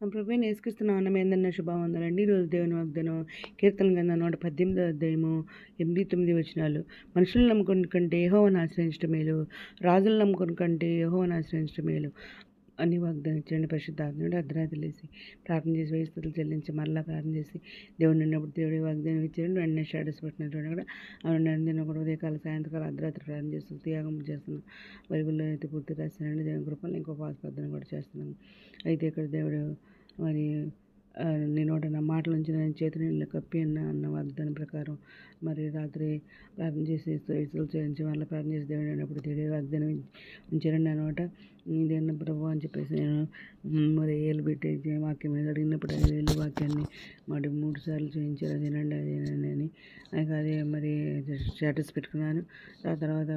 మన ప్రభువైన యేసుక్రీస్తు నామమున శుభవందనాలండి. ఈరోజు దేవుని వాగ్దానం కీర్తన గ్రంథం 118 అధ్యాయము 8, 9 వచనాలు. మనుషులను నమ్ముకుని కంటే యెహోవాను ఆశ్రయించడం మేలు, రాజులను నమ్ముకుని కంటే యెహోవాను ఆశ్రయించడం మేలు అని వాగ్దానం ఇచ్చాడు. పరిశుద్ధాత్ముడు అర్ధరాత్రి లేసి ప్రార్థన చేసి వేయి స్తుతులు చెల్లించి మరలా ప్రార్థన చేసి దేవుడు ఉన్నప్పుడు దేవుడి వాగ్దానం ఇచ్చాడు. వెంటనే స్టేటస్ పెట్టినటువంటి కూడా అవును నేను కూడా ఉదయకాల సాయంత్రకాల అర్ధరాత్రి ప్రార్థన చేస్తూ త్యాగం చేస్తున్నాను. బైబిల్లో అయితే పూర్తి రాశానండి. దేవుని కృపలో ఇంకో ప్రార్థన కూడా చేస్తున్నాను. అయితే ఇక్కడ దేవుడు మరి నీ నోట నా మాటల నుంచి నేను చేతి నీళ్ళు కప్పి అన్న వాగ్దానం ప్రకారం మరి రాత్రి ప్రార్థన చేసి ఇసులు చేయించి మళ్ళీ ప్రార్థన చేసి దేవుడు అయినప్పుడు దేవుడి వాగ్దానం ఉంచారండి నా నోట. ఇదేనా ప్రభు అని చెప్పేసి నేను మరి ఏళ్ళు పెట్టి వాక్యం మీద అడిగినప్పుడు ఏళ్ళు వాక్యాన్ని మరి 3 సార్లు చేయించారు. అదేనండి అని అదే మరి స్టేటస్ పెట్టుకున్నాను. ఆ తర్వాత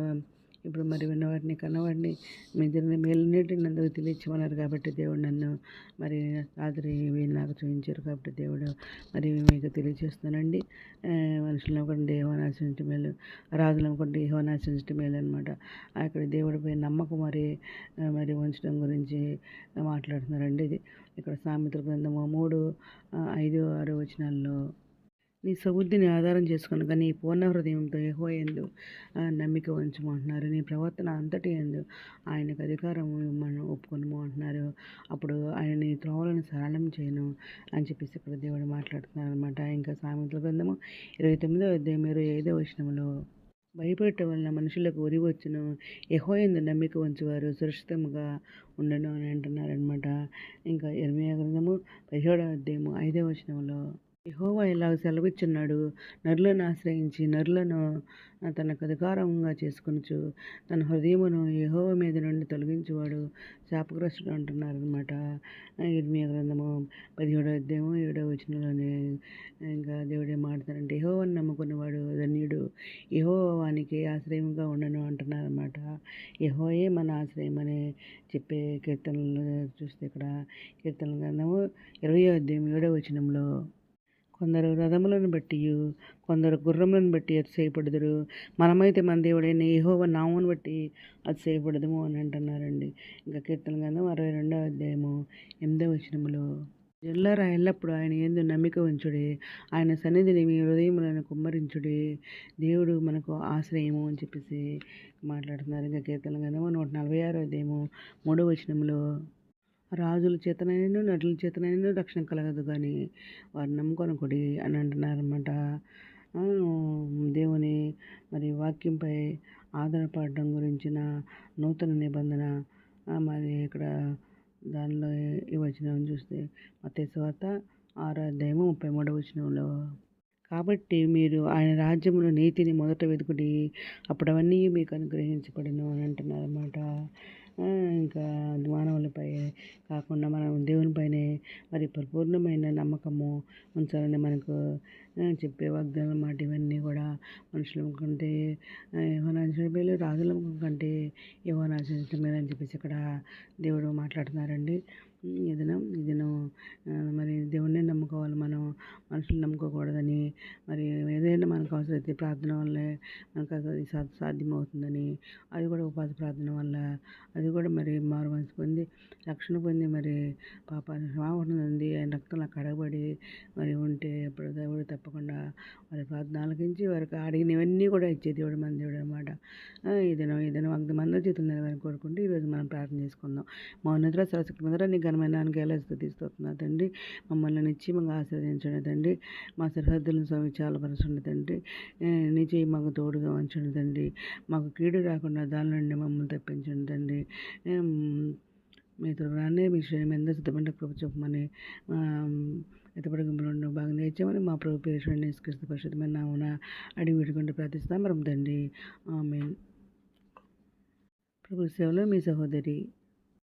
ఇప్పుడు మరి విన్నవాటిని కన్నవాటిని మీ జరిగిన మేలునేటిని అందరూ తెలియచేమన్నారు కాబట్టి దేవుడు నన్ను మరి రాత్రి వీళ్ళు నాకు చూపించారు కాబట్టి దేవుడు మరి మీకు తెలియచేస్తున్నానండి. మనుషులను అనుకోండి యెహోవాను ఆశ్రయించడం మేలు, రాజులను అనుకోండి యెహోవాను ఆశ్రయించడం మేలు అనమాట. అక్కడ దేవుడిపై నమ్మకం మరి ఉంచడం గురించి మాట్లాడుతున్నారండి. ఇది ఇక్కడ సామెతల గ్రంథము 3, 5, 6 వచనాల్లో నీ సబుద్ధిని ఆధారం చేసుకుని కానీ నీ పూర్ణ హృదయంతో యెహోవా యందు నమ్మిక ఉంచమంటున్నారు. నీ ప్రవర్తన అంతటి యందు ఆయనకు అధికారం మనం ఒప్పుకొనము అంటున్నారు. అప్పుడు ఆయన నీ త్రోవలను సరళం చేయను అని చెప్పేసి ఇక్కడ దేవుడు మాట్లాడుతున్నారు అనమాట. ఇంకా సామెతల గ్రంథము 29వ అధ్యాయం 25వ వచనంలో భయపెట్టడం వలన మనుషులకు ఉరి వచ్చును, యెహోవా యందు నమ్మిక ఉంచువారు సురక్షితంగా ఉండను అని అంటున్నారనమాట. ఇంకా ఇర్మీయా గ్రంథము 17వ అధ్యాయము 5వ వచనంలో యెహోవా ఇలాగ సెలవిచ్చున్నాడు, నరులను ఆశ్రయించి నరులను తనకు అధికారంగా చేసుకొనుచు తన హృదయమును యెహోవా మీద నుండి తొలగించేవాడు శాపగ్రస్తుడు అంటున్నారనమాట. ఇర్మీయా గ్రంథము 17వ అధ్యాయము 7వ వచనంలోనే ఇంకా దేవుడే మాట్లాడతారంటే యెహోవాను నమ్ముకున్నవాడు ధన్యుడు, యెహోవా వానికి ఆశ్రయంగా ఉండను అంటున్నారనమాట. యెహోవాయే మన ఆశ్రయం అని చెప్పే కీర్తనలు చూస్తే ఇక్కడ కీర్తన గ్రంథము 20వ అధ్యాయం 7వ వచనంలో కొందరు రథములను బట్టి కొందరు గుర్రములను బట్టి అతిశయపడుదురు, మనమైతే మన దేవుడైన యెహోవా నామమును బట్టి అతిశయపడదుము అని అంటున్నారండి. ఇంకా కీర్తన గ్రంథం 62వ అధ్యాయము 8వ వచనములో జల్లారా ఎల్లప్పుడు ఆయన యందు నమ్మిక ఉంచుడి, ఆయన సన్నిధిని మీ హృదయములను కుమ్మరించుడి, దేవుడు మనకు ఆశ్రయము అని చెప్పేసి మాట్లాడుతున్నారు. ఇంకా కీర్తన గ్రంథము 146వ అధ్యాయము 3వ వచనములో రాజుల చేతనైనను నటుల చేతనైనను రక్షణ కలగదు కానీ వారు నమ్ముకొనకుడి అని అంటున్నారన్నమాట. దేవుని మరి వాక్యంపై ఆధారపడడం గురించిన నూతన నిబంధన మరి ఇక్కడ దానిలో ఈ వచనం చూస్తే మత్తయి సువార్త 6వ అధ్యాయము 33వ వచనంలో కాబట్టి మీరు ఆయన రాజ్యమును నీతిని మొదట వెతుకుడి, అప్పుడు అవన్నీ మీకు అనుగ్రహించబడును అని అంటున్నారన్నమాట. ఇంకా మానవులపై కాకుండా మనం దేవునిపైనే మరి పరిపూర్ణమైన నమ్మకము ఉంచాలని మనకు చెప్పే వాగ్దానం మాట ఇవన్నీ కూడా మనుషుల కంటే యెహోవాను ఆశ్రయించడం మేలు, రాజుల కంటే యెహోవాను ఆశ్రయించడం మేలు అని చెప్పేసి ఇక్కడ దేవుడు మాట్లాడుతున్నారండి. ఈ దినం మరి దేవుణ్ణి నమ్ముకోవాలి, మనం మనుషులు నమ్ముకోకూడదని, మరి ఏదైనా మనకు అవసరమైతే ప్రార్థన వల్లే మనకు అది సాధ్యమవుతుందని, అది కూడా ఉపవాస ప్రార్థన వల్ల, అది కూడా మరి మారు మనసు పొంది రక్షణ పొంది మరి పాపాన్ని క్షమాపణ ఉంది ఆయన రక్తంలో కడగబడి మరి ఉంటే అప్పుడు దేవుడు తప్పకుండా వారి ప్రార్థన ఆలకించి వారికి అడిగినవన్నీ కూడా ఇచ్చే దేవుడు మన దేవుడు అనమాట. ఈ దినం మంది జీతం నెరవేరని కోరుకుంటూ ఈరోజు మనం ప్రార్థన చేసుకుందాం. మౌనద్ర సరస్వతి ముందర నీ ఘనమైన ఎలా స్థుతిస్తున్నా తండ్రి, మమ్మల్ని నిశ్చయమంగా ఆశీర్వదించండి తండ్రి, మా సరిహద్దులను విశాలపరచండి తండ్రి, నీ చేయి మాకు తోడుగా ఉంచండి తండ్రి, మాకు కీడు రాకుండా దాని నుండి మమ్మల్ని తప్పించండి తండ్రి. మీతో రానే విషయం ఎంత సిద్ధపడ్డ కృప చెప్పమని ఎత్తపడగంలో భాగం తెచ్చామని మా ప్రభు పేరు యేసుక్రీస్తు పరిశుద్ధమైన నామమున అడిగి పెట్టుకుంటూ ప్రార్థిస్తాం తండ్రి. ఆమేన్. ప్రభు సేవలో మీ సహోదరి.